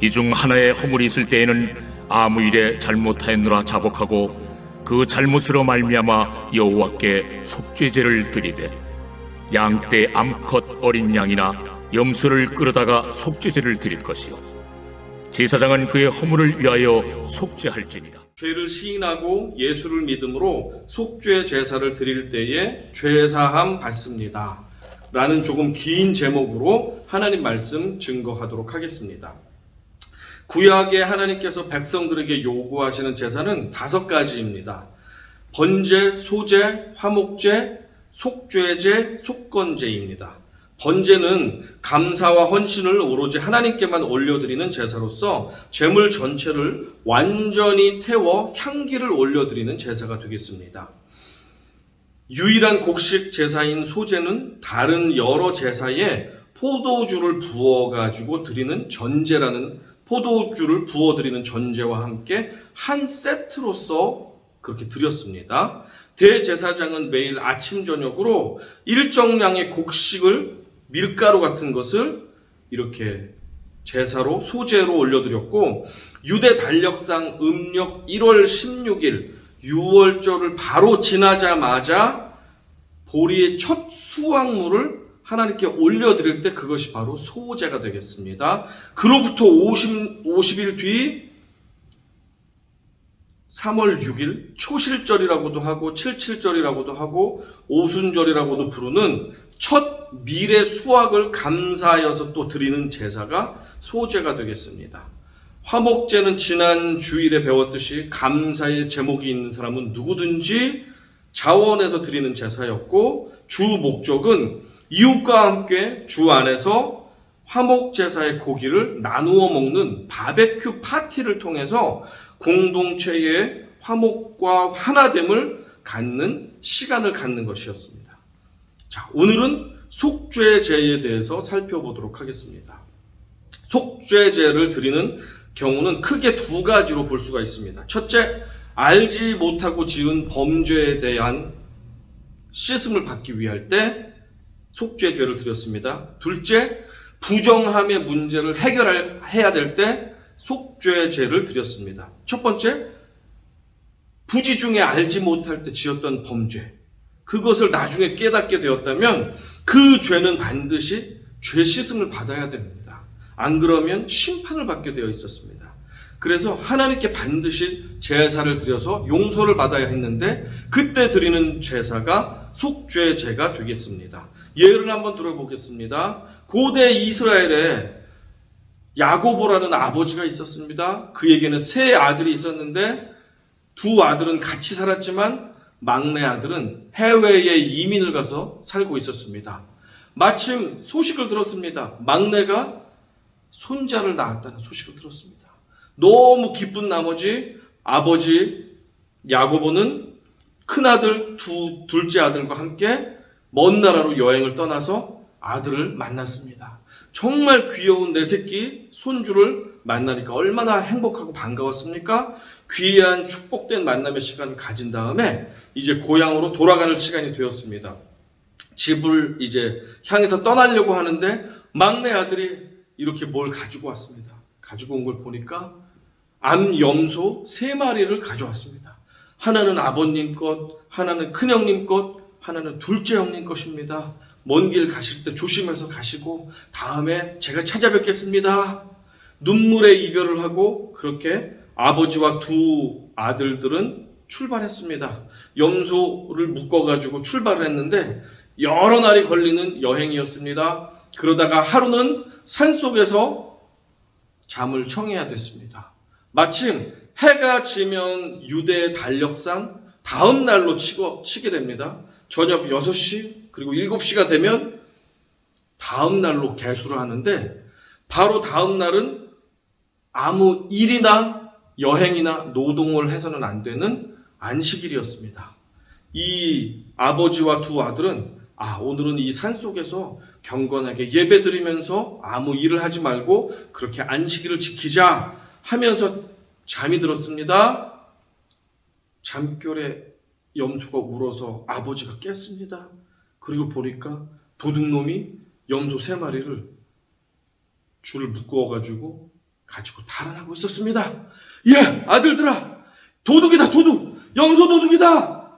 이 중 하나의 허물이 있을 때에는 아무 일에 잘못하였노라 자복하고 그 잘못으로 말미암아 여호와께 속죄제를 드리되 양떼 암컷 어린 양이나 염소를 끌어다가 속죄제를 드릴 것이요 제사장은 그의 허물을 위하여 속죄할지니라. 죄를 시인하고 예수를 믿음으로 속죄 제사를 드릴 때에 죄사함 받습니다 라는 조금 긴 제목으로 하나님 말씀 증거하도록 하겠습니다. 구약에 하나님께서 백성들에게 요구하시는 제사는 5가지입니다. 번제, 소제, 화목제, 속죄제, 속건제입니다. 번제는 감사와 헌신을 오로지 하나님께만 올려드리는 제사로서 제물 전체를 완전히 태워 향기를 올려드리는 제사가 되겠습니다. 유일한 곡식 제사인 소제는 다른 여러 제사에 포도주를 부어가지고 드리는 전제라는 포도주를 부어드리는 전제와 함께 한 세트로서 그렇게 드렸습니다. 대제사장은 매일 아침 저녁으로 일정량의 곡식을 밀가루 같은 것을 이렇게 제사로 소제로 올려드렸고 유대 달력상 음력 1월 16일 6월절을 바로 지나자마자 보리의 첫 수확물을 하나님께 올려드릴 때 그것이 바로 소제가 되겠습니다. 그로부터 50일 뒤 3월 6일 초실절이라고도 하고 칠칠절이라고도 하고 오순절이라고도 부르는 첫 밀의 수확을 감사하여서 또 드리는 제사가 소제가 되겠습니다. 화목제는 지난 주일에 배웠듯이 감사의 제목이 있는 사람은 누구든지 자원해서 드리는 제사였고 주 목적은 이웃과 함께 주 안에서 화목제사의 고기를 나누어 먹는 바베큐 파티를 통해서 공동체의 화목과 하나됨을 갖는 시간을 갖는 것이었습니다. 자, 오늘은 속죄제에 대해서 살펴보도록 하겠습니다. 속죄제를 드리는 경우는 크게 2가지로 볼 수가 있습니다. 첫째, 알지 못하고 지은 범죄에 대한 씻음을 받기 위할 때 속죄죄를 드렸습니다. 둘째, 부정함의 문제를 해결해야 될 때 속죄죄를 드렸습니다. 첫 번째, 부지 중에 알지 못할 때 지었던 범죄, 그것을 나중에 깨닫게 되었다면 그 죄는 반드시 죄 씻음을 받아야 됩니다. 안 그러면 심판을 받게 되어 있었습니다. 그래서 하나님께 반드시 제사를 드려서 용서를 받아야 했는데 그때 드리는 제사가 속죄제가 되겠습니다. 예를 한번 들어보겠습니다. 고대 이스라엘에 야고보라는 아버지가 있었습니다. 그에게는 3 아들이 있었는데 2 아들은 같이 살았지만 막내 아들은 해외에 이민을 가서 살고 있었습니다. 마침 소식을 들었습니다. 막내가 손자를 낳았다는 소식을 들었습니다. 너무 기쁜 나머지 아버지 야고보는 큰아들, 둘째 아들과 함께 먼 나라로 여행을 떠나서 아들을 만났습니다. 정말 귀여운 내 새끼 손주를 만나니까 얼마나 행복하고 반가웠습니까? 귀한 축복된 만남의 시간을 가진 다음에 이제 고향으로 돌아가는 시간이 되었습니다. 집을 이제 향해서 떠나려고 하는데 막내 아들이 이렇게 뭘 가지고 왔습니다. 가지고 온 걸 보니까 암염소 3마리를 가져왔습니다. 하나는 아버님 것, 하나는 큰형님 것, 하나는 둘째 형님 것입니다. 먼 길 가실 때 조심해서 가시고 다음에 제가 찾아뵙겠습니다. 눈물의 이별을 하고 그렇게 아버지와 2 아들들은 출발했습니다. 염소를 묶어가지고 출발을 했는데 여러 날이 걸리는 여행이었습니다. 그러다가 하루는 산속에서 잠을 청해야 됐습니다. 마침 해가 지면 유대 달력상 다음 날로 치게 됩니다. 저녁 6시 그리고 7시가 되면 다음 날로 계수를 하는데 바로 다음 날은 아무 일이나 여행이나 노동을 해서는 안 되는 안식일이었습니다. 이 아버지와 2 아들은 오늘은 이 산속에서 경건하게 예배드리면서 아무 일을 하지 말고 그렇게 안식일을 지키자 하면서 잠이 들었습니다. 잠결에 염소가 울어서 아버지가 깼습니다. 그리고 보니까 도둑놈이 염소 3마리를 줄을 묶어가지고 가지고 달아나고 있었습니다. 예, 아들들아, 도둑이다, 도둑! 염소 도둑이다!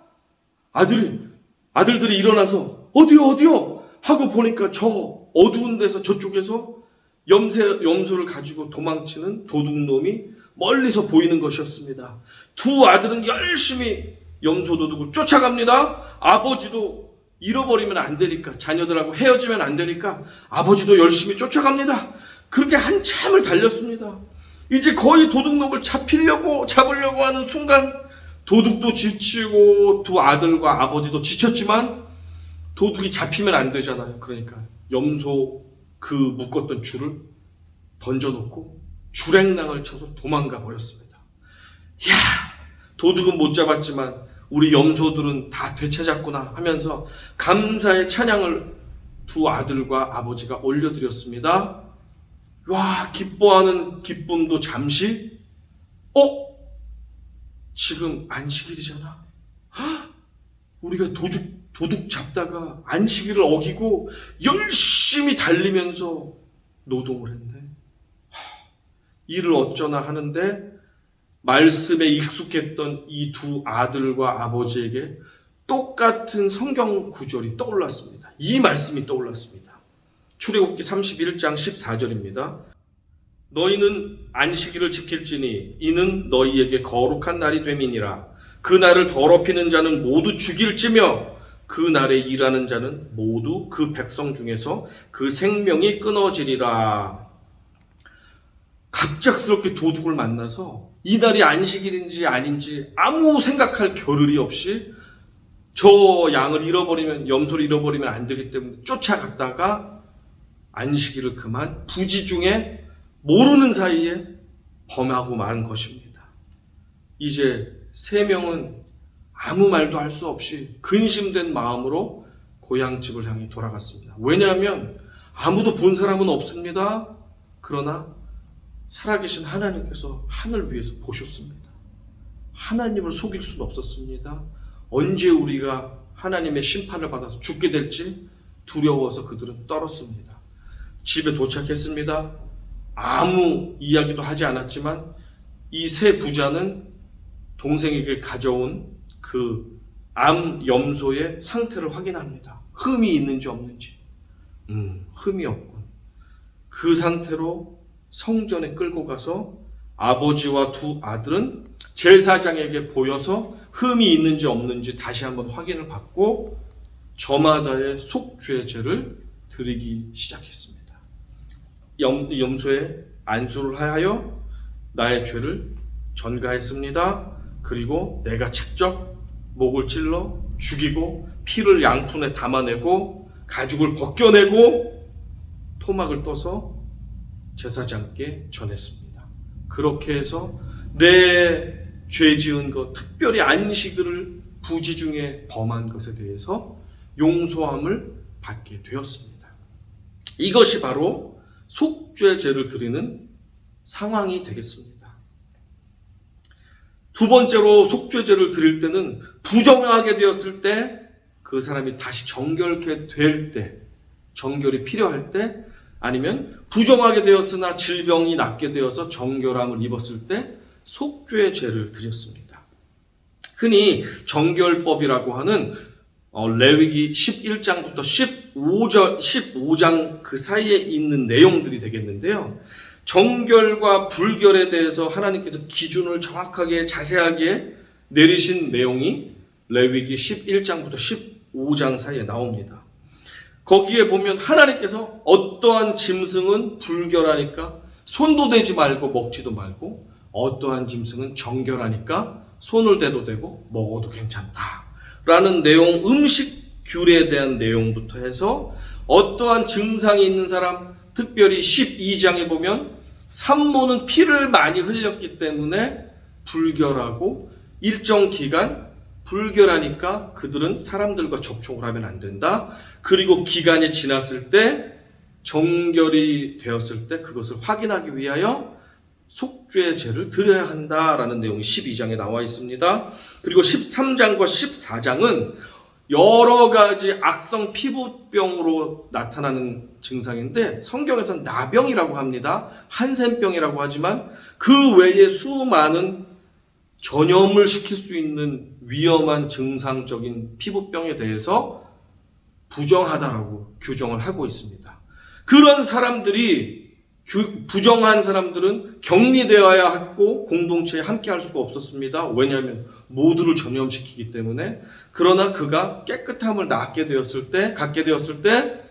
아들들이 일어나서 어디요? 하고 보니까 저 어두운 데서 저쪽에서 염소를 가지고 도망치는 도둑놈이 멀리서 보이는 것이었습니다. 두 아들은 열심히 염소 도둑을 쫓아갑니다. 아버지도 잃어버리면 안 되니까, 자녀들하고 헤어지면 안 되니까 아버지도 열심히 쫓아갑니다. 그렇게 한참을 달렸습니다. 이제 거의 도둑놈을 잡으려고 하는 순간 도둑도 지치고 두 아들과 아버지도 지쳤지만 도둑이 잡히면 안 되잖아요. 그러니까 염소 그 묶었던 줄을 던져놓고 주랭랑을 쳐서 도망가 버렸습니다. 이야, 도둑은 못 잡았지만 우리 염소들은 다 되찾았구나 하면서 감사의 찬양을 두 아들과 아버지가 올려드렸습니다. 와, 기뻐하는 기쁨도 잠시, 지금 안식일이잖아. 우리가 도둑 잡다가 안식일을 어기고 열심히 달리면서 노동을 했네. 일을 어쩌나 하는데 말씀에 익숙했던 이 두 아들과 아버지에게 똑같은 성경 구절이 떠올랐습니다. 이 말씀이 떠올랐습니다. 출애굽기 31장 14절입니다. 너희는 안식일을 지킬지니 이는 너희에게 거룩한 날이 됨이니라. 그 날을 더럽히는 자는 모두 죽일지며 그 날에 일하는 자는 모두 그 백성 중에서 그 생명이 끊어지리라. 갑작스럽게 도둑을 만나서 이 날이 안식일인지 아닌지 아무 생각할 겨를이 없이 저 양을 잃어버리면, 염소를 잃어버리면 안 되기 때문에 쫓아갔다가 안식일을 그만 부지 중에 모르는 사이에 범하고 만 것입니다. 이제 세 명은 아무 말도 할 수 없이 근심된 마음으로 고향집을 향해 돌아갔습니다. 왜냐하면 아무도 본 사람은 없습니다. 그러나 살아계신 하나님께서 하늘 위에서 보셨습니다. 하나님을 속일 수는 없었습니다. 언제 우리가 하나님의 심판을 받아서 죽게 될지 두려워서 그들은 떨었습니다. 집에 도착했습니다. 아무 이야기도 하지 않았지만 이 세 부자는 동생에게 가져온 그 암 염소의 상태를 확인합니다. 흠이 있는지 없는지. 흠이 없군. 그 상태로 성전에 끌고 가서 아버지와 두 아들은 제사장에게 보여서 흠이 있는지 없는지 다시 한번 확인을 받고 저마다의 속죄제를 드리기 시작했습니다. 염소의 안수를 하여 나의 죄를 전가했습니다. 그리고 내가 직접 목을 찔러 죽이고 피를 양푼에 담아내고 가죽을 벗겨내고 토막을 떠서 제사장께 전했습니다. 그렇게 해서 내 죄 지은 것, 특별히 안식일을 부지 중에 범한 것에 대해서 용서함을 받게 되었습니다. 이것이 바로 속죄제를 드리는 상황이 되겠습니다. 두 번째로 속죄제를 드릴 때는 부정하게 되었을 때, 그 사람이 다시 정결케 될 때, 정결이 필요할 때, 아니면 부정하게 되었으나 질병이 낫게 되어서 정결함을 입었을 때 속죄제를 드렸습니다. 흔히 정결법이라고 하는 레위기 11장부터 15장 그 사이에 있는 내용들이 되겠는데요. 정결과 불결에 대해서 하나님께서 기준을 정확하게 자세하게 내리신 내용이 레위기 11장부터 15장 사이에 나옵니다. 거기에 보면 하나님께서 어떠한 짐승은 불결하니까 손도 대지 말고 먹지도 말고, 어떠한 짐승은 정결하니까 손을 대도 되고 먹어도 괜찮다 라는 내용, 음식 규례에 대한 내용부터 해서 어떠한 증상이 있는 사람, 특별히 12장에 보면 산모는 피를 많이 흘렸기 때문에 불결하고 일정 기간 불결하니까 그들은 사람들과 접촉을 하면 안 된다. 그리고 기간이 지났을 때, 정결이 되었을 때 그것을 확인하기 위하여 속죄제를 드려야 한다라는 내용이 12장에 나와 있습니다. 그리고 13장과 14장은 여러 가지 악성 피부병으로 나타나는 증상인데 성경에서는 나병이라고 합니다. 한센병이라고 하지만 그 외에 수많은 전염을 시킬 수 있는 위험한 증상적인 피부병에 대해서 부정하다라고 규정을 하고 있습니다. 그런 사람들이 부정한 사람들은 격리되어야 했고 공동체에 함께 할 수가 없었습니다. 왜냐하면 모두를 전염시키기 때문에. 그러나 그가 깨끗함을 갖게 되었을 때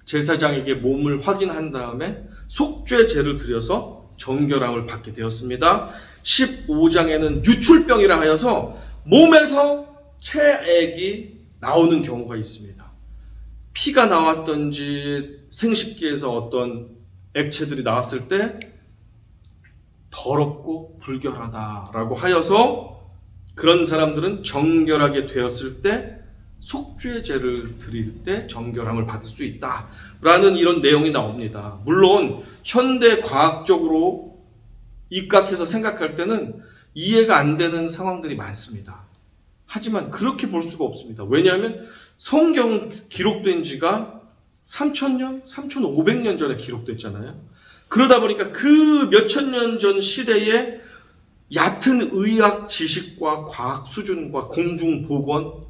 제사장에게 몸을 확인한 다음에 속죄제를 드려서 정결함을 받게 되었습니다. 15장에는 유출병이라 하여서 몸에서 체액이 나오는 경우가 있습니다. 피가 나왔던지 생식기에서 어떤 액체들이 나왔을 때 더럽고 불결하다라고 하여서 그런 사람들은 정결하게 되었을 때 속죄제를 드릴 때 정결함을 받을 수 있다라는 이런 내용이 나옵니다. 물론 현대 과학적으로 입각해서 생각할 때는 이해가 안 되는 상황들이 많습니다. 하지만 그렇게 볼 수가 없습니다. 왜냐하면 성경 기록된 지가 3000년, 3500년 전에 기록됐잖아요. 그러다 보니까 그 몇천 년 전 시대에 얕은 의학 지식과 과학 수준과 공중보건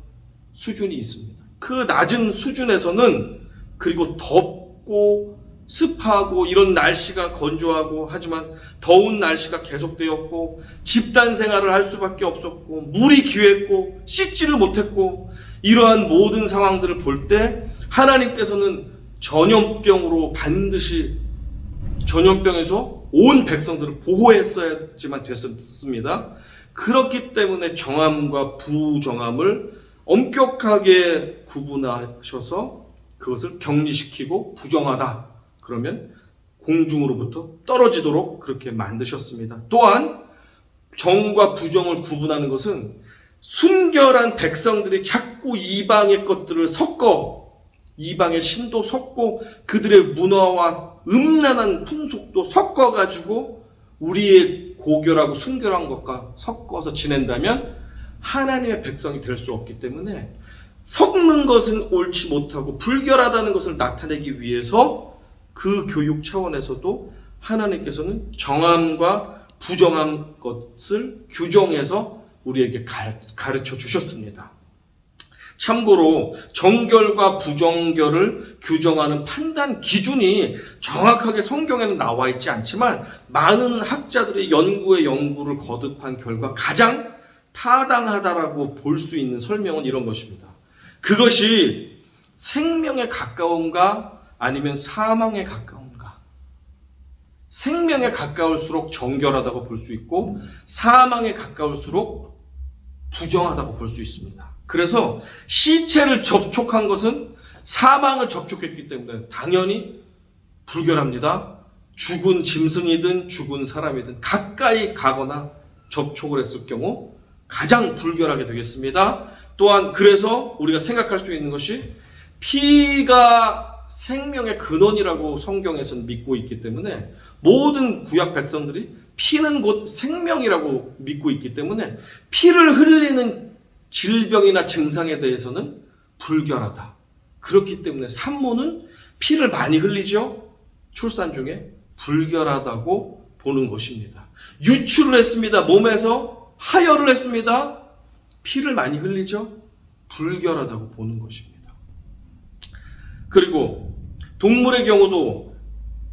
수준이 있습니다. 그 낮은 수준에서는 그리고 덥고 습하고 이런 날씨가 건조하고 하지만 더운 날씨가 계속되었고 집단 생활을 할 수밖에 없었고 물이 귀했고 씻지를 못했고 이러한 모든 상황들을 볼 때 하나님께서는 전염병으로 반드시 전염병에서 온 백성들을 보호했어야지만 됐었습니다. 그렇기 때문에 정함과 부정함을 엄격하게 구분하셔서 그것을 격리시키고 부정하다 그러면 공중으로부터 떨어지도록 그렇게 만드셨습니다. 또한 정과 부정을 구분하는 것은 순결한 백성들이 자꾸 이방의 것들을 이방의 신도 섞고 그들의 문화와 음란한 풍속도 섞어가지고 우리의 고결하고 순결한 것과 섞어서 지낸다면 하나님의 백성이 될 수 없기 때문에 섞는 것은 옳지 못하고 불결하다는 것을 나타내기 위해서 그 교육 차원에서도 하나님께서는 정함과 부정한 것을 규정해서 우리에게 가르쳐 주셨습니다. 참고로 정결과 부정결을 규정하는 판단 기준이 정확하게 성경에는 나와 있지 않지만 많은 학자들이 연구를 거듭한 결과 가장 타당하다라고 볼 수 있는 설명은 이런 것입니다. 그것이 생명에 가까운가 아니면 사망에 가까운가? 생명에 가까울수록 정결하다고 볼 수 있고 사망에 가까울수록 부정하다고 볼 수 있습니다. 그래서 시체를 접촉한 것은 사망을 접촉했기 때문에 당연히 불결합니다. 죽은 짐승이든 죽은 사람이든 가까이 가거나 접촉을 했을 경우 가장 불결하게 되겠습니다. 또한 그래서 우리가 생각할 수 있는 것이 피가 생명의 근원이라고 성경에서는 믿고 있기 때문에 모든 구약 백성들이 피는 곧 생명이라고 믿고 있기 때문에 피를 흘리는 질병이나 증상에 대해서는 불결하다. 그렇기 때문에 산모는 피를 많이 흘리죠. 출산 중에 불결하다고 보는 것입니다. 유출을 했습니다. 몸에서 하혈을 했습니다. 피를 많이 흘리죠. 불결하다고 보는 것입니다. 그리고 동물의 경우도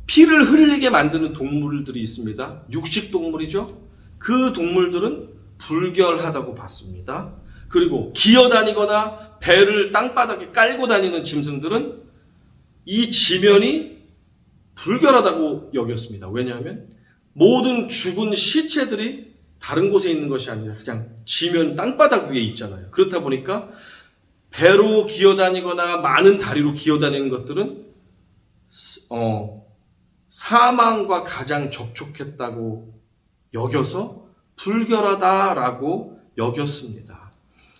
피를 흘리게 만드는 동물들이 있습니다. 육식 동물이죠. 그 동물들은 불결하다고 봤습니다. 그리고 기어다니거나 배를 땅바닥에 깔고 다니는 짐승들은 이 지면이 불결하다고 여겼습니다. 왜냐하면 모든 죽은 시체들이 다른 곳에 있는 것이 아니라 그냥 지면 땅바닥 위에 있잖아요. 그렇다 보니까 배로 기어다니거나 많은 다리로 기어다니는 것들은 사망과 가장 접촉했다고 여겨서 불결하다라고 여겼습니다.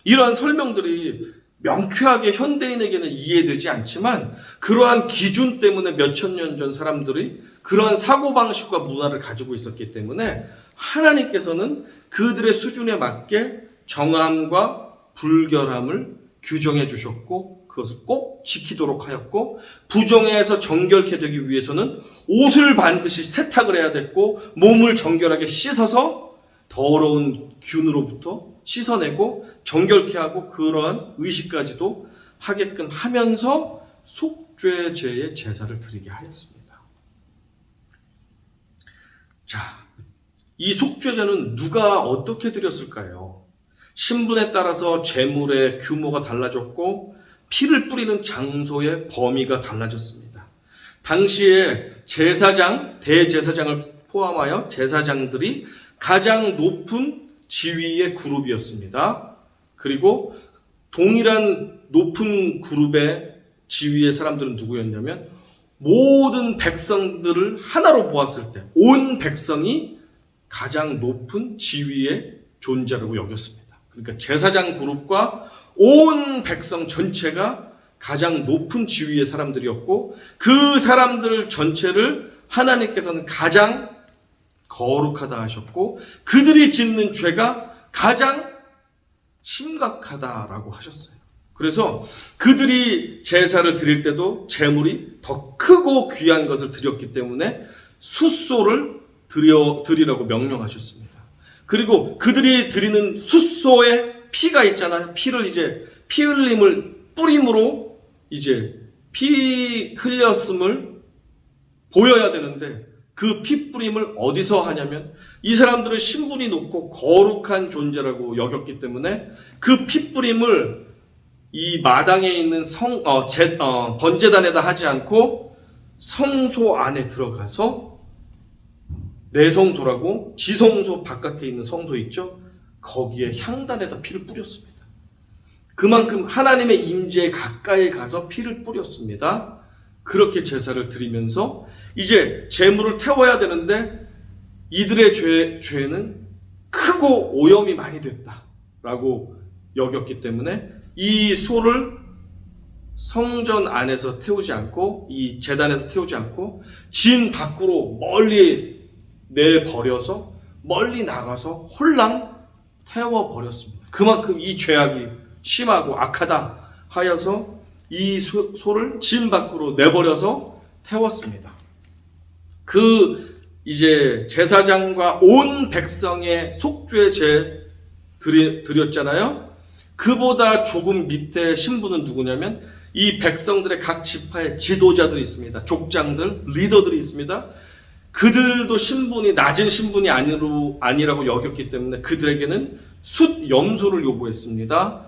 이러한 설명들이 명쾌하게 현대인에게는 이해되지 않지만 그러한 기준 때문에 몇천 년 전 사람들이 그러한 사고방식과 문화를 가지고 있었기 때문에 하나님께서는 그들의 수준에 맞게 정함과 불결함을 규정해 주셨고 그것을 꼭 지키도록 하였고, 부정해서 정결케 되기 위해서는 옷을 반드시 세탁을 해야 됐고, 몸을 정결하게 씻어서 더러운 균으로부터 씻어내고 정결케 하고, 그러한 의식까지도 하게끔 하면서 속죄제의 제사를 드리게 하였습니다. 자, 이 속죄제는 누가 어떻게 드렸을까요? 신분에 따라서 제물의 규모가 달라졌고 피를 뿌리는 장소의 범위가 달라졌습니다. 당시에 제사장, 대제사장을 포함하여 제사장들이 가장 높은 지위의 그룹이었습니다. 그리고 동일한 높은 그룹의 지위의 사람들은 누구였냐면, 모든 백성들을 하나로 보았을 때 온 백성이 가장 높은 지위의 존재라고 여겼습니다. 그러니까 제사장 그룹과 온 백성 전체가 가장 높은 지위의 사람들이었고, 그 사람들 전체를 하나님께서는 가장 거룩하다 하셨고, 그들이 짓는 죄가 가장 심각하다라고 하셨어요. 그래서 그들이 제사를 드릴 때도 제물이 더 크고 귀한 것을 드렸기 때문에 숫소를 드리라고 명령하셨습니다. 그리고 그들이 드리는 숫소에 피가 있잖아요. 피를 이제 피 흘림을 뿌림으로 이제 피 흘렸음을 보여야 되는데, 그 피 뿌림을 어디서 하냐면, 이 사람들은 신분이 높고 거룩한 존재라고 여겼기 때문에 그 피 뿌림을 이 마당에 있는 번제단에다 하지 않고 성소 안에 들어가서, 내성소라고 지성소 바깥에 있는 성소 있죠? 거기에 향단에다 피를 뿌렸습니다. 그만큼 하나님의 임재에 가까이 가서 피를 뿌렸습니다. 그렇게 제사를 드리면서 이제 제물을 태워야 되는데, 이들의 죄는 크고 오염이 많이 됐다라고 여겼기 때문에 이 소를 성전 안에서 태우지 않고, 이 제단에서 태우지 않고 진 밖으로 멀리 내버려서 멀리 나가서 홀랑 태워버렸습니다. 그만큼 이 죄악이 심하고 악하다 하여서 이 소를 진 밖으로 내버려서 태웠습니다. 이제 제사장과 온 백성의 속죄제 드렸잖아요. 그보다 조금 밑에 신분은 누구냐면, 이 백성들의 각 지파의 지도자들이 있습니다. 족장들, 리더들이 있습니다. 그들도 신분이 낮은 신분이 아니라고 여겼기 때문에 그들에게는 숫 염소를 요구했습니다.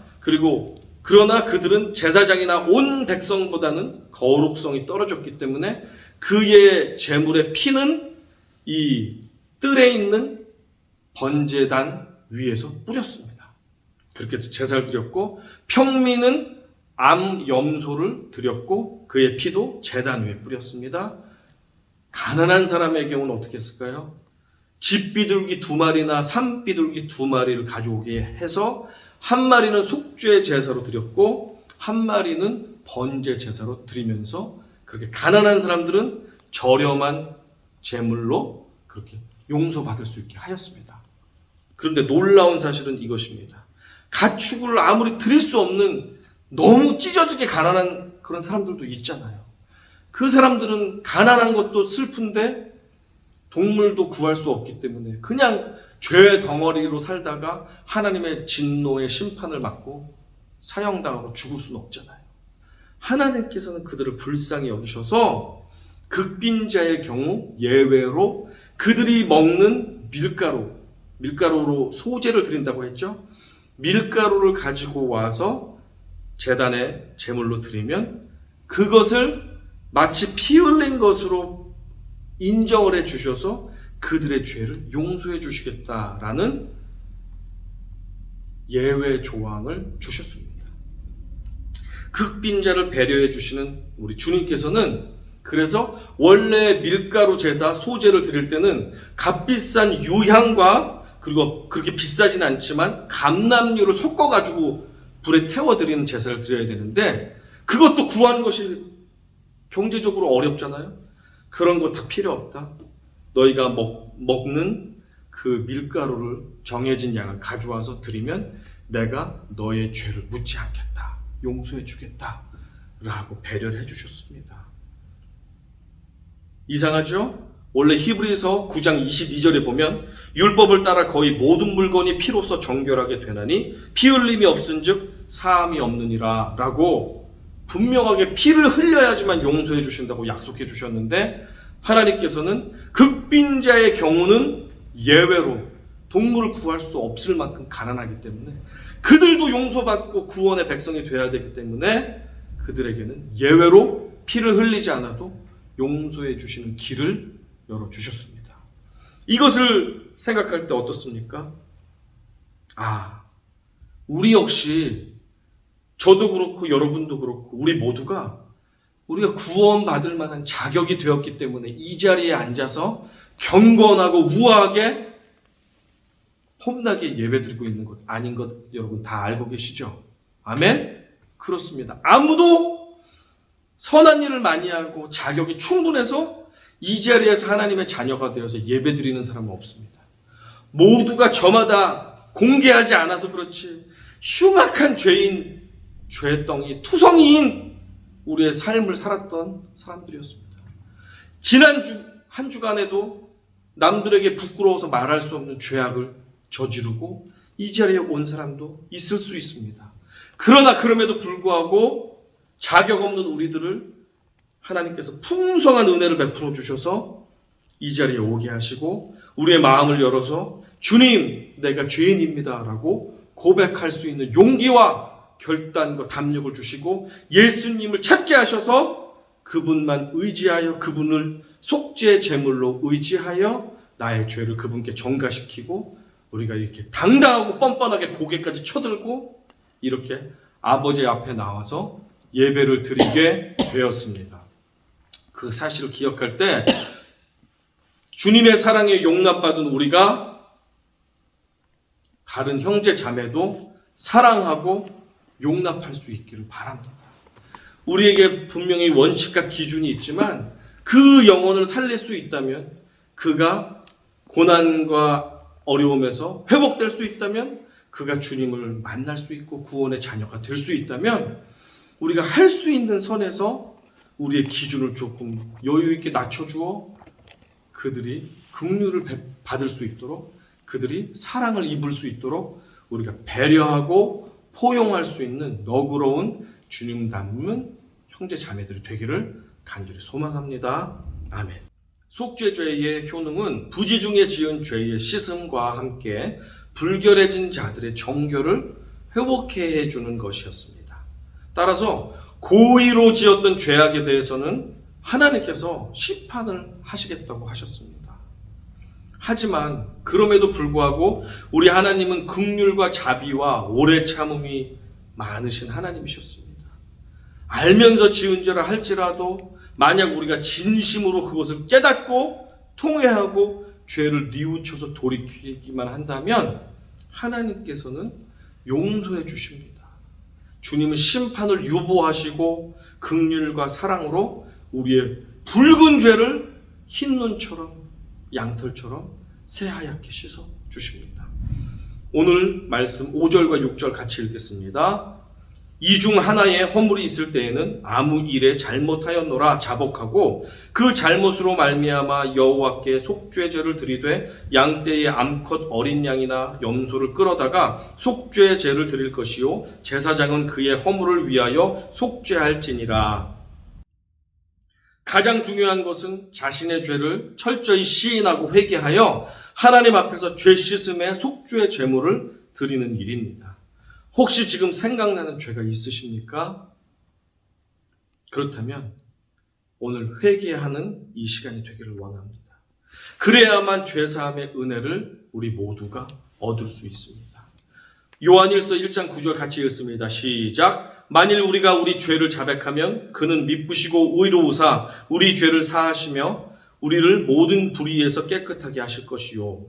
그러나 그들은 제사장이나 온 백성보다는 거룩성이 떨어졌기 때문에 그의 제물의 피는 이 뜰에 있는 번제단 위에서 뿌렸습니다. 그렇게 해서 제사를 드렸고, 평민은 암 염소를 드렸고 그의 피도 제단 위에 뿌렸습니다. 가난한 사람의 경우는 어떻게 했을까요? 집비둘기 2마리나 산비둘기 2마리를 가져오게 해서 한 마리는 속죄 제사로 드렸고 한 마리는 번제 제사로 드리면서, 그렇게 가난한 사람들은 저렴한 제물로 그렇게 용서받을 수 있게 하였습니다. 그런데 놀라운 사실은 이것입니다. 가축을 아무리 드릴 수 없는 너무 찢어지게 가난한 그런 사람들도 있잖아요. 그 사람들은 가난한 것도 슬픈데 동물도 구할 수 없기 때문에 그냥 죄 덩어리로 살다가 하나님의 진노의 심판을 받고 사형당하고 죽을 수는 없잖아요. 하나님께서는 그들을 불쌍히 여기셔서 극빈자의 경우 예외로 그들이 먹는 밀가루로 소제를 드린다고 했죠. 밀가루를 가지고 와서 제단에 제물로 드리면 그것을 마치 피 흘린 것으로 인정을 해 주셔서 그들의 죄를 용서해 주시겠다라는 예외 조항을 주셨습니다. 극빈자를 배려해 주시는 우리 주님께서는 그래서 원래 밀가루 제사, 소제를 드릴 때는 값비싼 유향과 그리고 그렇게 비싸진 않지만 감람류를 섞어가지고 불에 태워드리는 제사를 드려야 되는데 그것도 구하는 것이 경제적으로 어렵잖아요. 그런 거 다 필요 없다. 너희가 먹는 그 밀가루를 정해진 양을 가져와서 드리면 내가 너의 죄를 묻지 않겠다 용서해 주겠다라고 배려를 해주셨습니다. 이상하죠? 원래 히브리서 9장 22절에 보면 율법을 따라 거의 모든 물건이 피로써 정결하게 되나니 피 흘림이 없은즉 사함이 없느니라 라고 분명하게 피를 흘려야지만 용서해 주신다고 약속해 주셨는데, 하나님께서는 극빈자의 경우는 예외로 동물을 구할 수 없을 만큼 가난하기 때문에 그들도 용서받고 구원의 백성이 되어야 되기 때문에 그들에게는 예외로 피를 흘리지 않아도 용서해 주시는 길을 열어주셨습니다. 이것을 생각할 때 어떻습니까? 우리 역시, 저도 그렇고 여러분도 그렇고 우리 모두가 우리가 구원받을 만한 자격이 되었기 때문에 이 자리에 앉아서 경건하고 우아하게 험나게 예배드리고 있는 것 아닌 것 여러분 다 알고 계시죠? 아멘? 그렇습니다. 아무도 선한 일을 많이 하고 자격이 충분해서 이 자리에서 하나님의 자녀가 되어서 예배드리는 사람은 없습니다. 모두가 저마다 공개하지 않아서 그렇지 흉악한 죄인, 죄덩이, 투성이인 우리의 삶을 살았던 사람들이었습니다. 지난 한 주간에도 남들에게 부끄러워서 말할 수 없는 죄악을 저지르고 이 자리에 온 사람도 있을 수 있습니다. 그러나 그럼에도 불구하고 자격 없는 우리들을 하나님께서 풍성한 은혜를 베풀어 주셔서 이 자리에 오게 하시고 우리의 마음을 열어서 주님, 내가 죄인입니다 라고 고백할 수 있는 용기와 결단과 담력을 주시고 예수님을 찾게 하셔서 그분만 의지하여 그분을 속죄의 제물로 의지하여 나의 죄를 그분께 전가시키고 우리가 이렇게 당당하고 뻔뻔하게 고개까지 쳐들고 이렇게 아버지 앞에 나와서 예배를 드리게 되었습니다. 그 사실을 기억할 때 주님의 사랑에 용납받은 우리가 다른 형제 자매도 사랑하고 용납할 수 있기를 바랍니다. 우리에게 분명히 원칙과 기준이 있지만 그 영혼을 살릴 수 있다면, 그가 고난과 어려움에서 회복될 수 있다면, 그가 주님을 만날 수 있고 구원의 자녀가 될 수 있다면 우리가 할 수 있는 선에서 우리의 기준을 조금 여유 있게 낮춰주어 그들이 긍휼을 받을 수 있도록, 그들이 사랑을 입을 수 있도록 우리가 배려하고 포용할 수 있는 너그러운 주님 닮은 형제 자매들이 되기를 간절히 소망합니다. 아멘. 속죄죄의 효능은 부지 중에 지은 죄의 씻음과 함께 불결해진 자들의 정결을 회복해 해주는 것이었습니다. 따라서 고의로 지었던 죄악에 대해서는 하나님께서 심판을 하시겠다고 하셨습니다. 하지만 그럼에도 불구하고 우리 하나님은 긍휼과 자비와 오래 참음이 많으신 하나님이셨습니다. 알면서 지은 죄라 할지라도 만약 우리가 진심으로 그것을 깨닫고 통회하고 죄를 뉘우쳐서 돌이키기만 한다면 하나님께서는 용서해 주십니다. 주님은 심판을 유보하시고 긍휼과 사랑으로 우리의 붉은 죄를 흰 눈처럼 양털처럼 새하얗게 씻어 주십니다. 오늘 말씀 5절과 6절 같이 읽겠습니다. 이 중 하나의 허물이 있을 때에는 아무 일에 잘못하였노라 자복하고 그 잘못으로 말미암아 여호와께 속죄제를 드리되 양떼의 암컷 어린 양이나 염소를 끌어다가 속죄 제를 드릴 것이요 제사장은 그의 허물을 위하여 속죄할지니라. 가장 중요한 것은 자신의 죄를 철저히 시인하고 회개하여 하나님 앞에서 죄 씻음의 속죄의 제물을 드리는 일입니다. 혹시 지금 생각나는 죄가 있으십니까? 그렇다면 오늘 회개하는 이 시간이 되기를 원합니다. 그래야만 죄사함의 은혜를 우리 모두가 얻을 수 있습니다. 요한일서 1장 9절 같이 읽습니다. 시작. 만일 우리가 우리 죄를 자백하면 그는 미쁘시고 의로우사 우리 죄를 사하시며 우리를 모든 불의에서 깨끗하게 하실 것이요.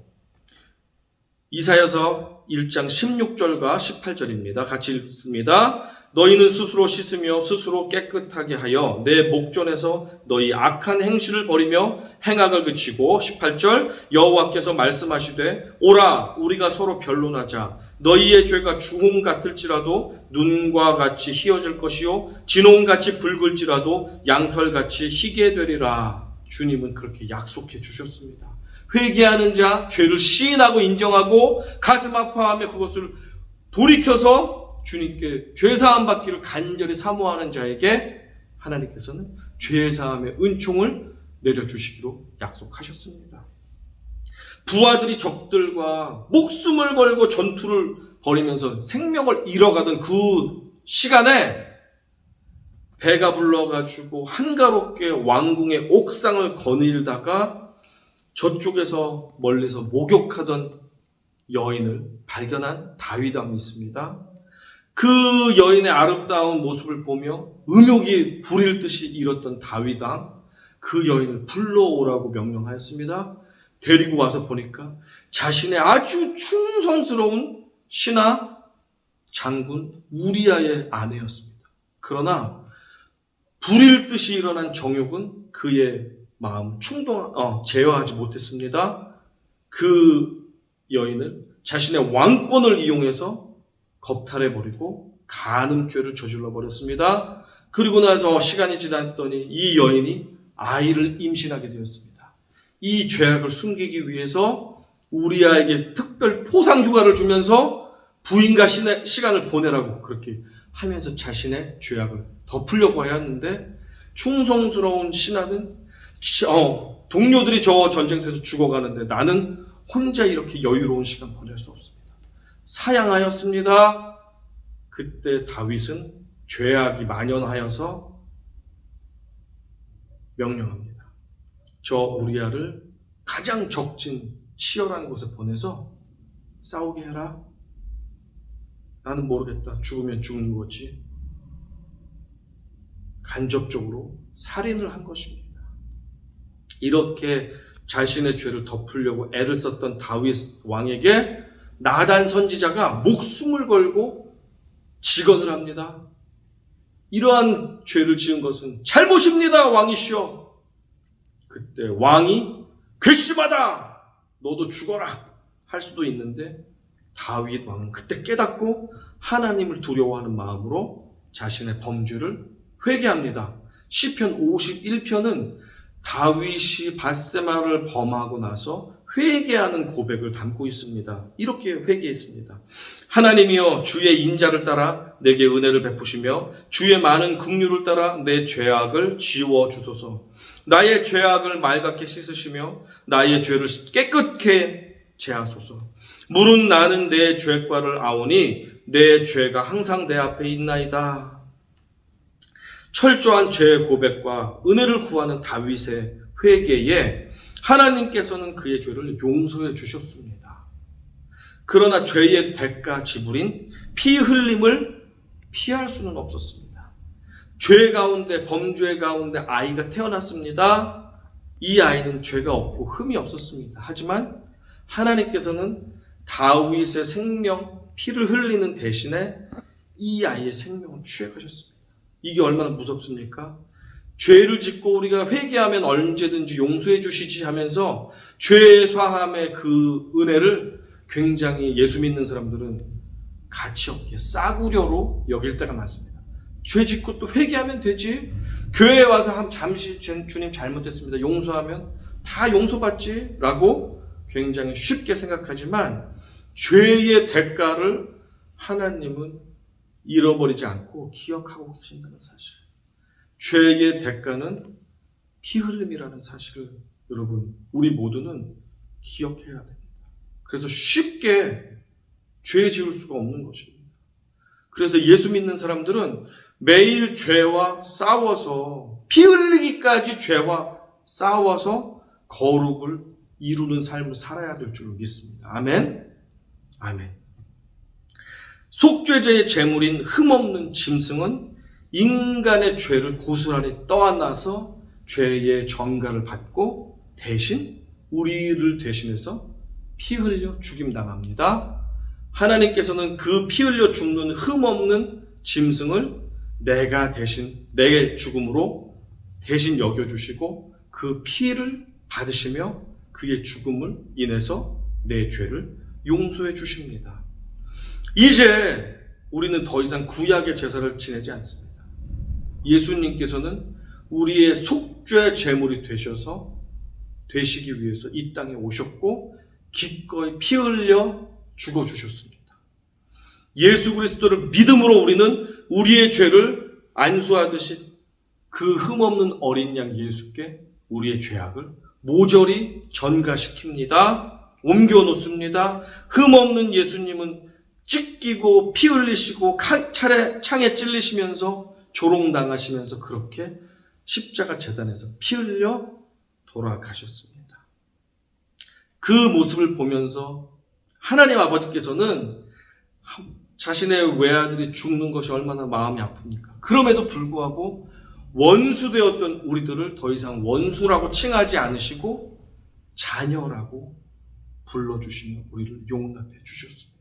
이사야서 1장 16절과 18절입니다. 같이 읽습니다. 너희는 스스로 씻으며 스스로 깨끗하게 하여 내 목전에서 너희 악한 행실을 버리며 행악을 그치고 18절 여호와께서 말씀하시되 오라 우리가 서로 변론하자 너희의 죄가 주홍 같을지라도 눈과 같이 희어질 것이요 진홍같이 붉을지라도 양털같이 희게 되리라. 주님은 그렇게 약속해 주셨습니다. 회개하는 자, 죄를 시인하고 인정하고 가슴 아파하며 그것을 돌이켜서 주님께 죄사함 받기를 간절히 사모하는 자에게 하나님께서는 죄사함의 은총을 내려주시기로 약속하셨습니다. 부하들이 적들과 목숨을 걸고 전투를 벌이면서 생명을 잃어가던 그 시간에 배가 불러가지고 한가롭게 왕궁의 옥상을 거닐다가 저쪽에서 멀리서 목욕하던 여인을 발견한 다윗왕이 있습니다. 그 여인의 아름다운 모습을 보며 음욕이 부릴 듯이 일었던 다윗왕, 그 여인을 불러오라고 명령하였습니다. 데리고 와서 보니까 자신의 아주 충성스러운 신하 장군 우리아의 아내였습니다. 그러나 불일 듯이 일어난 정욕은 그의 마음 제어하지 못했습니다. 그 여인을 자신의 왕권을 이용해서 겁탈해버리고 간음죄를 저질러 버렸습니다. 그리고 나서 시간이 지났더니 이 여인이 아이를 임신하게 되었습니다. 이 죄악을 숨기기 위해서 우리아에게 특별 포상휴가를 주면서 부인과 시간을 보내라고 그렇게 하면서 자신의 죄악을 덮으려고 하였는데, 충성스러운 신하는 동료들이 저 전쟁터에서 죽어가는데 나는 혼자 이렇게 여유로운 시간 보낼 수 없습니다. 사양하였습니다. 그때 다윗은 죄악이 만연하여서 명령합니다. 저 우리아를 가장 적진 치열한 곳에 보내서 싸우게 해라. 나는 모르겠다. 죽으면 죽는 거지. 간접적으로 살인을 한 것입니다. 이렇게 자신의 죄를 덮으려고 애를 썼던 다윗 왕에게 나단 선지자가 목숨을 걸고 직언을 합니다. 이러한 죄를 지은 것은 잘못입니다, 왕이시여. 그때 왕이 괘씸하다, 너도 죽어라 할 수도 있는데 다윗 왕은 그때 깨닫고 하나님을 두려워하는 마음으로 자신의 범죄를 회개합니다. 시편 51편은 다윗이 밧세바를 범하고 나서 회개하는 고백을 담고 있습니다. 이렇게 회개했습니다. 하나님이여, 주의 인자를 따라 내게 은혜를 베푸시며 주의 많은 긍휼을 따라 내 죄악을 지워주소서. 나의 죄악을 맑게 씻으시며 나의 죄를 깨끗게 제하소서. 물은 나는 내 죄과를 아오니 내 죄가 항상 내 앞에 있나이다. 철저한 죄 고백과 은혜를 구하는 다윗의 회개에 하나님께서는 그의 죄를 용서해 주셨습니다. 그러나 죄의 대가 지불인 피 흘림을 피할 수는 없었습니다. 죄 가운데, 범죄 가운데 아이가 태어났습니다. 이 아이는 죄가 없고 흠이 없었습니다. 하지만 하나님께서는 다윗의 생명, 피를 흘리는 대신에 이 아이의 생명을 취해가셨습니다. 이게 얼마나 무섭습니까? 죄를 짓고 우리가 회개하면 언제든지 용서해 주시지 하면서 죄 사함의 그 은혜를 굉장히 예수 믿는 사람들은 가치 없게 싸구려로 여길 때가 많습니다. 죄 짓고 또 회개하면 되지. 교회에 와서 잠시 주님 잘못했습니다. 용서하면 다 용서받지 라고 굉장히 쉽게 생각하지만 죄의 대가를 하나님은 잃어버리지 않고 기억하고 계신다는 사실. 죄의 대가는 피 흘림이라는 사실을 여러분, 우리 모두는 기억해야 됩니다. 그래서 쉽게 죄 지을 수가 없는 것입니다. 그래서 예수 믿는 사람들은 매일 죄와 싸워서, 피 흘리기까지 죄와 싸워서 거룩을 이루는 삶을 살아야 될 줄 믿습니다. 아멘. 아멘. 속죄제의 제물인 흠없는 짐승은 인간의 죄를 고스란히 떠안아서 죄의 전가를 받고 대신 우리를 대신해서 피 흘려 죽임당합니다. 하나님께서는 그 피 흘려 죽는 흠없는 짐승을 내가 대신, 내 죽음으로 대신 여겨주시고 그 피를 받으시며 그의 죽음을 인해서 내 죄를 용서해 주십니다. 이제 우리는 더 이상 구약의 제사를 지내지 않습니다. 예수님께서는 우리의 속죄 제물이 되시기 위해서 이 땅에 오셨고 기꺼이 피 흘려 죽어주셨습니다. 예수 그리스도를 믿음으로 우리는 우리의 죄를 안수하듯이 그 흠없는 어린 양 예수께 우리의 죄악을 모조리 전가시킵니다. 옮겨놓습니다. 흠없는 예수님은 찢기고 피 흘리시고 창에 찔리시면서 조롱당하시면서 그렇게 십자가 제단에서 피 흘려 돌아가셨습니다. 그 모습을 보면서 하나님 아버지께서는 자신의 외아들이 죽는 것이 얼마나 마음이 아픕니까? 그럼에도 불구하고 원수되었던 우리들을 더 이상 원수라고 칭하지 않으시고 자녀라고 불러주시며 우리를 용납해 주셨습니다.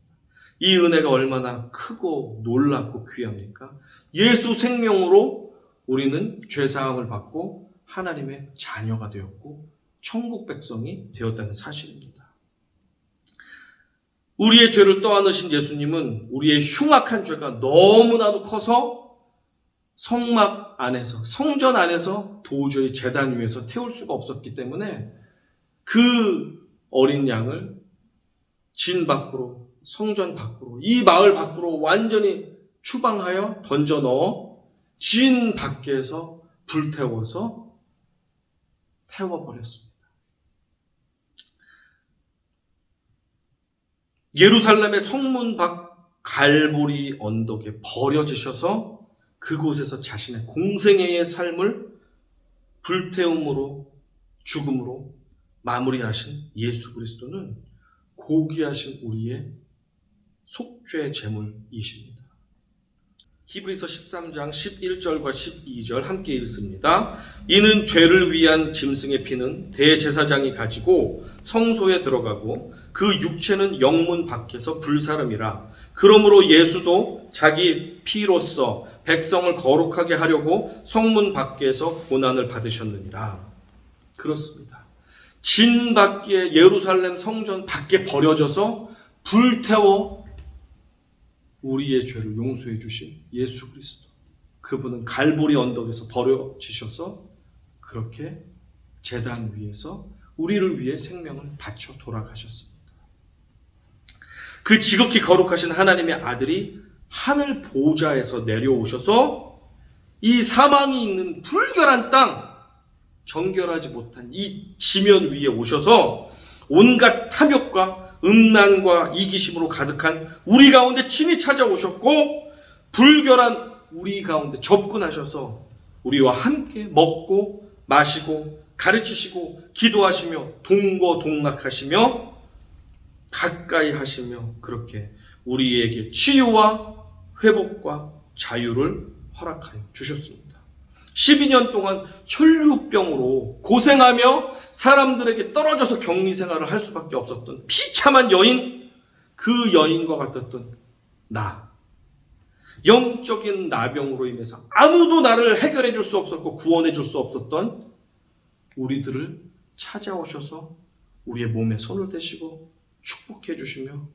이 은혜가 얼마나 크고 놀랍고 귀합니까? 예수 생명으로 우리는 죄사함을 받고 하나님의 자녀가 되었고 천국 백성이 되었다는 사실입니다. 우리의 죄를 떠안으신 예수님은 우리의 흉악한 죄가 너무나도 커서 성막 안에서, 성전 안에서 도저히 제단 위에서 태울 수가 없었기 때문에 그 어린 양을 진 밖으로, 성전 밖으로, 이 마을 밖으로 완전히 추방하여 던져 넣어 진 밖에서 불태워서 태워버렸습니다. 예루살렘의 성문 밖 갈보리 언덕에 버려지셔서 그곳에서 자신의 공생애의 삶을 불태움으로 죽음으로 마무리하신 예수 그리스도는 고귀하신 우리의 속죄 제물이십니다. 히브리서 13장 11절과 12절 함께 읽습니다. 이는 죄를 위한 짐승의 피는 대제사장이 가지고 성소에 들어가고 그 육체는 영문 밖에서 불사름이라. 그러므로 예수도 자기 피로써 백성을 거룩하게 하려고 성문 밖에서 고난을 받으셨느니라. 그렇습니다. 진 밖에 예루살렘 성전 밖에 버려져서 불태워 우리의 죄를 용서해 주신 예수 그리스도. 그분은 갈보리 언덕에서 버려지셔서 그렇게 제단 위에서 우리를 위해 생명을 바쳐 돌아가셨습니다. 그 지극히 거룩하신 하나님의 아들이 하늘 보좌에서 내려오셔서 이 사망이 있는 불결한 땅, 정결하지 못한 이 지면 위에 오셔서 온갖 탐욕과 음란과 이기심으로 가득한 우리 가운데 친히 찾아오셨고 불결한 우리 가운데 접근하셔서 우리와 함께 먹고 마시고 가르치시고 기도하시며 동거동락하시며 가까이 하시며 그렇게 우리에게 치유와 회복과 자유를 허락하여 주셨습니다. 12년 동안 혈루병으로 고생하며 사람들에게 떨어져서 격리 생활을 할 수밖에 없었던 비참한 여인, 그 여인과 같았던 나. 영적인 나병으로 인해서 아무도 나를 해결해 줄 수 없었고 구원해 줄 수 없었던 우리들을 찾아오셔서 우리의 몸에 손을 대시고 축복해 주시며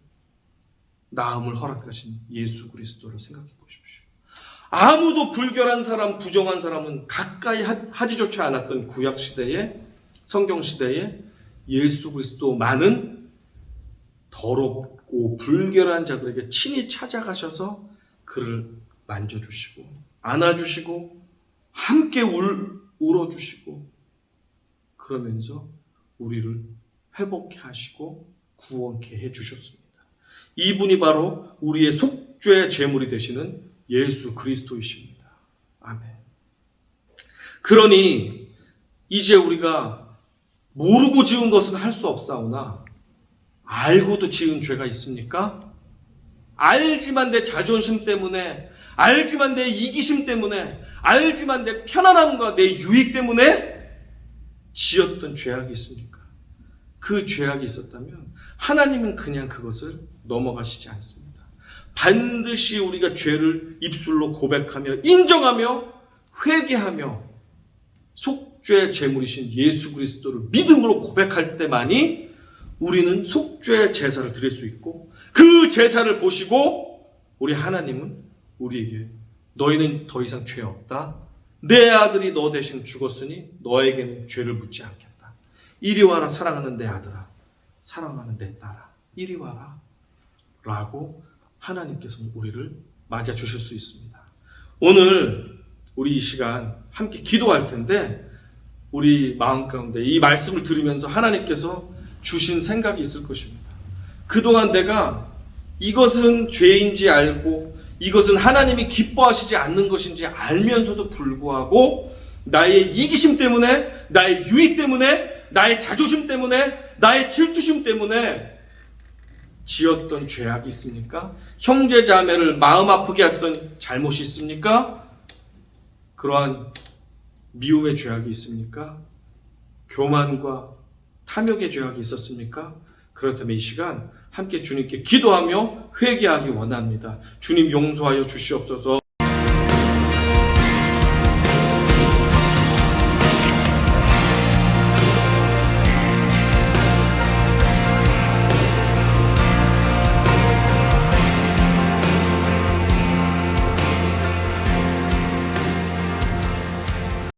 나음을 허락하신 예수 그리스도를 생각해 보십시오. 아무도 불결한 사람, 부정한 사람은 가까이 하지조차 않았던 구약시대에, 성경시대에 예수 그리스도만은 더럽고 불결한 자들에게 친히 찾아가셔서 그를 만져주시고 안아주시고 함께 울어주시고 그러면서 우리를 회복해 하시고 구원케 해주셨습니다. 이분이 바로 우리의 속죄 제물이 되시는 예수 그리스도이십니다. 아멘. 그러니 이제 우리가 모르고 지은 것은 할 수 없사오나 알고도 지은 죄가 있습니까? 알지만 내 자존심 때문에, 알지만 내 이기심 때문에, 알지만 내 편안함과 내 유익 때문에 지었던 죄악이 있습니까? 그 죄악이 있었다면 하나님은 그냥 그것을 넘어가시지 않습니다. 반드시 우리가 죄를 입술로 고백하며 인정하며 회개하며 속죄 제물이신 예수 그리스도를 믿음으로 고백할 때만이 우리는 속죄 제사를 드릴 수 있고 그 제사를 보시고 우리 하나님은 우리에게 너희는 더 이상 죄 없다. 내 아들이 너 대신 죽었으니 너에게는 죄를 묻지 않겠다. 이리 와라 사랑하는 내 아들아. 사랑하는 내 딸아. 이리 와라. 라고 하나님께서는 우리를 맞아 주실 수 있습니다. 오늘 우리 이 시간 함께 기도할 텐데 우리 마음 가운데 이 말씀을 들으면서 하나님께서 주신 생각이 있을 것입니다. 그동안 내가 이것은 죄인지 알고 이것은 하나님이 기뻐하시지 않는 것인지 알면서도 불구하고 나의 이기심 때문에, 나의 유익 때문에, 나의 자존심 때문에, 나의 질투심 때문에 지었던 죄악이 있습니까? 형제 자매를 마음 아프게 했던 잘못이 있습니까? 그러한 미움의 죄악이 있습니까? 교만과 탐욕의 죄악이 있었습니까? 그렇다면 이 시간 함께 주님께 기도하며 회개하기 원합니다. 주님 용서하여 주시옵소서.